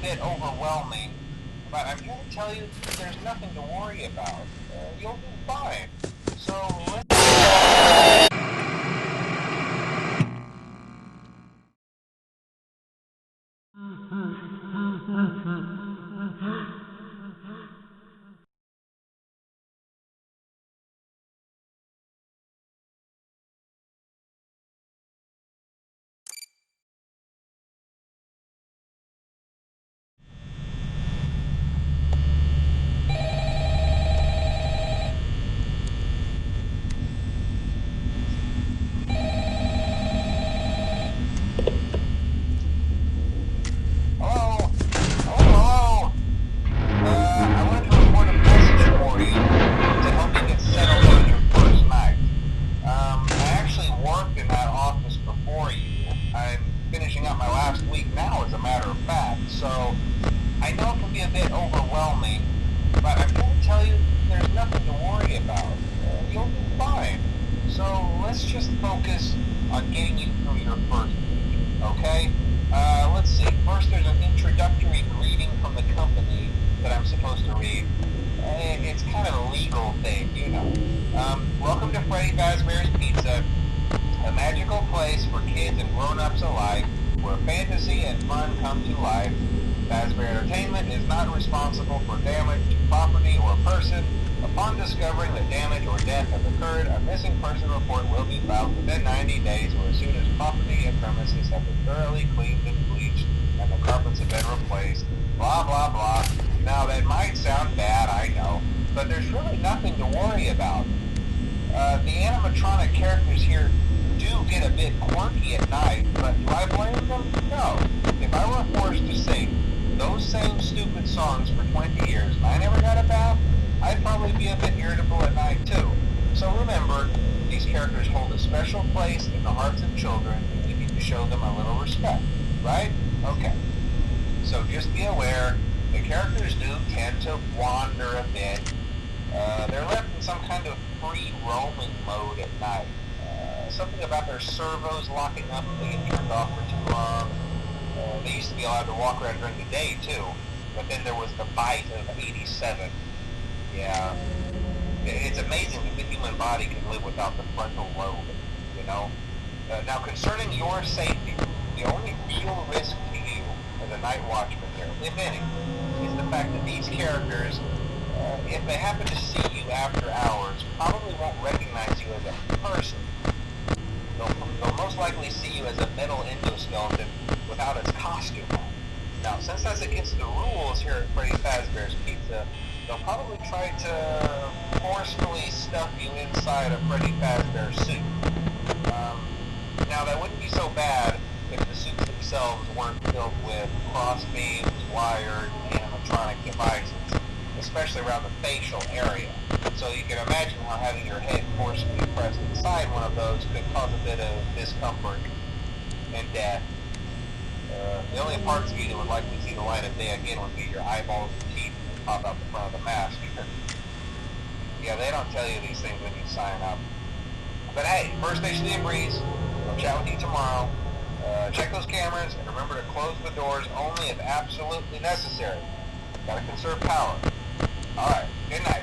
bit overwhelming, but I'm here to tell you there's nothing to worry about. You'll be fine. So let's... Hello? Hello? I wanted to report a message for you to help you get settled on your first night. I actually worked in that office before you. I'm finishing up my last week now, as a matter of fact, so I know it can be a bit overwhelming, but I'm here to tell you there's nothing to worry about. You'll be fine. So let's just focus on getting you through your first week, okay? Let's see. First, there's an introductory greeting from the company that I'm supposed to read. It's kind of a legal thing, you know. Welcome to Freddy Fazbear's Pizza, a magical place for kids and grown-ups alike, where fantasy and fun come to life. Fazbear Entertainment is not responsible for damage to property or person. Upon discovering that damage or death has occurred, a missing person report will be filed within 90 days or as soon as property and premises have been thoroughly cleaned and bleached and the carpets have been replaced. Blah, blah, blah. Now, that might sound bad, I know, but there's really nothing to worry about. The animatronic characters here do get a bit quirky at night, but do I blame them? No. If I were forced to sing those same stupid songs for 20 years and I never got a bath, I'd probably be a bit irritable at night too. So remember, these characters hold a special place in the hearts of children and you need to show them a little respect, right? Okay. So just be aware, the characters do tend to wander a bit. They're left in some kind of free roaming mode at night. Something about their servos locking up if they get turned off for too long. They used to be allowed to walk around during the day too, but then there was the bite of 87. Yeah, it's amazing that the human body can live without the frontal lobe, you know? Now, concerning your safety, the only real risk to you as a night watchman here, if any, is the fact that these characters, if they happen to see you after hours, probably won't recognize you as a person. They'll most likely see you as a metal endoskeleton without its costume on. Now, since that's against the rules here at Freddy Fazbear's Pizza, they'll probably try to forcefully stuff you inside a Freddy Fazbear suit. Now, that wouldn't be so bad if the suits themselves weren't filled with crossbeams, wired, animatronic devices, especially around the facial area. So you can imagine how having your head forcefully pressed inside one of those could cause a bit of discomfort and death. The only parts of you that would likely see the light of day again would be your eyeballs and teeth that pop out the front of the mask. Yeah, they don't tell you these things when you sign up. But hey, first station in Breeze. I'll chat with you tomorrow. Check those cameras and remember to close the doors only if absolutely necessary. Gotta conserve power. Alright, good night.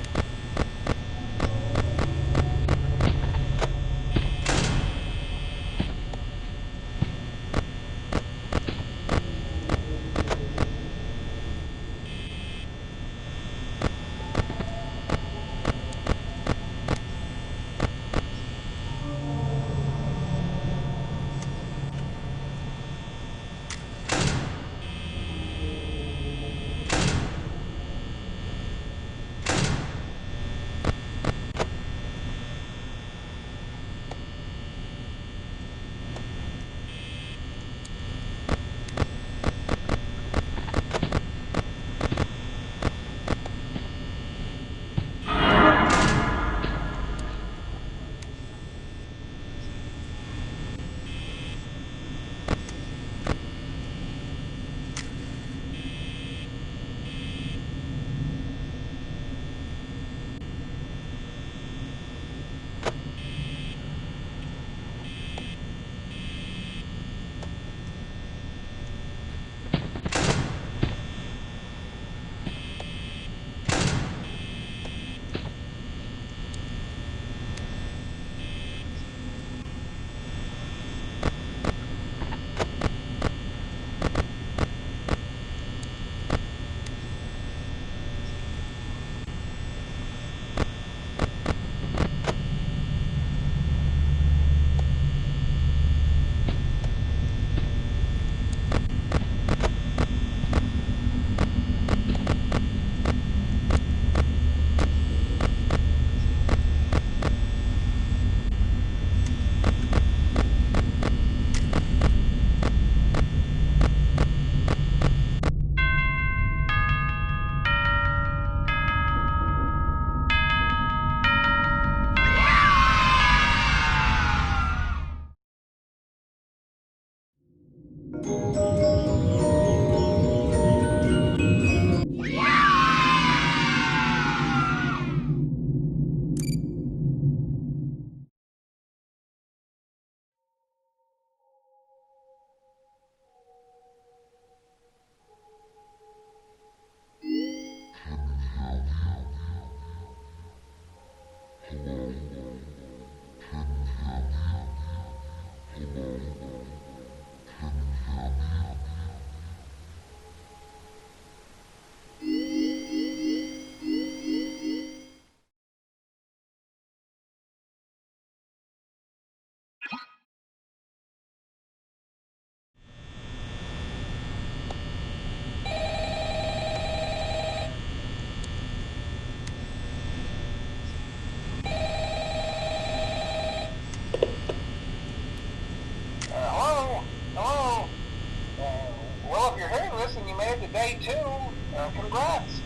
congrats.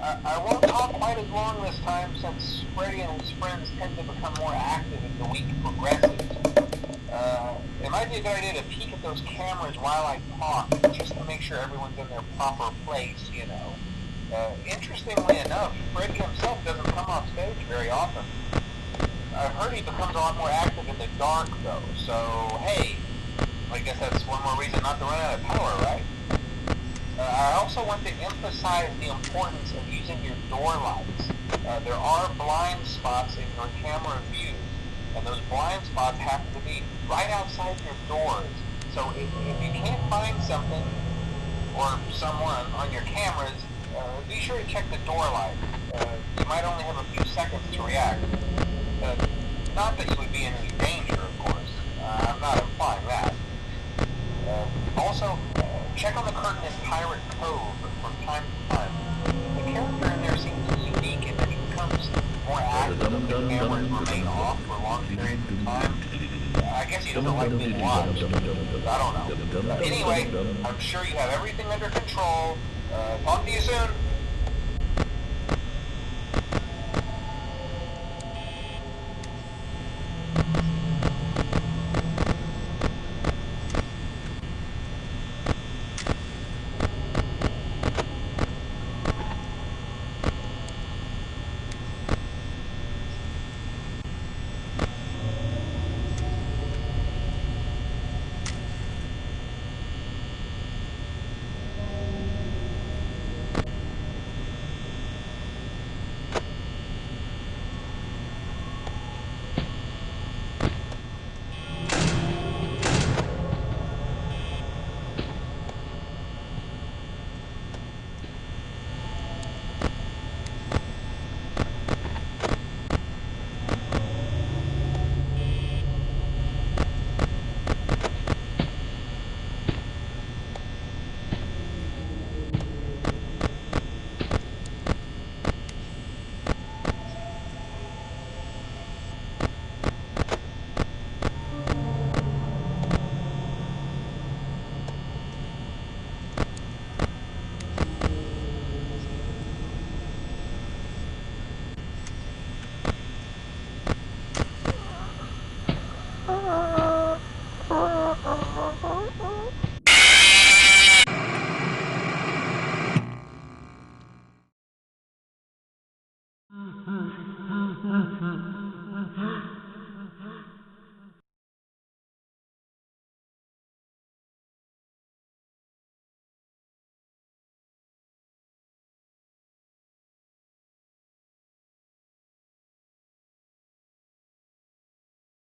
I won't talk quite as long this time since Freddy and his friends tend to become more active as the week progresses. It might be a good idea to peek at those cameras while I talk, just to make sure everyone's in their proper place, you know. Interestingly enough, Freddy himself doesn't come off stage very often. I've heard he becomes a lot more active in the dark, though, so hey, I guess that's one more reason not to run out of power, right? I also want to emphasize the importance of using your door lights. There are blind spots in your camera view, and those blind spots happen to be right outside your doors. So if you can't find something or someone on your cameras, be sure to check the door light. You might only have a few seconds to react. Not that you would be in any danger, of course. I'm not implying that. Also, check on the curtain in Pirate Cove from time to time. The character in there seems unique in that he becomes more active if the cameras remain off for long periods of time. I guess he doesn't like being watched. I don't know. Anyway, I'm sure you have everything under control. Talk to you soon.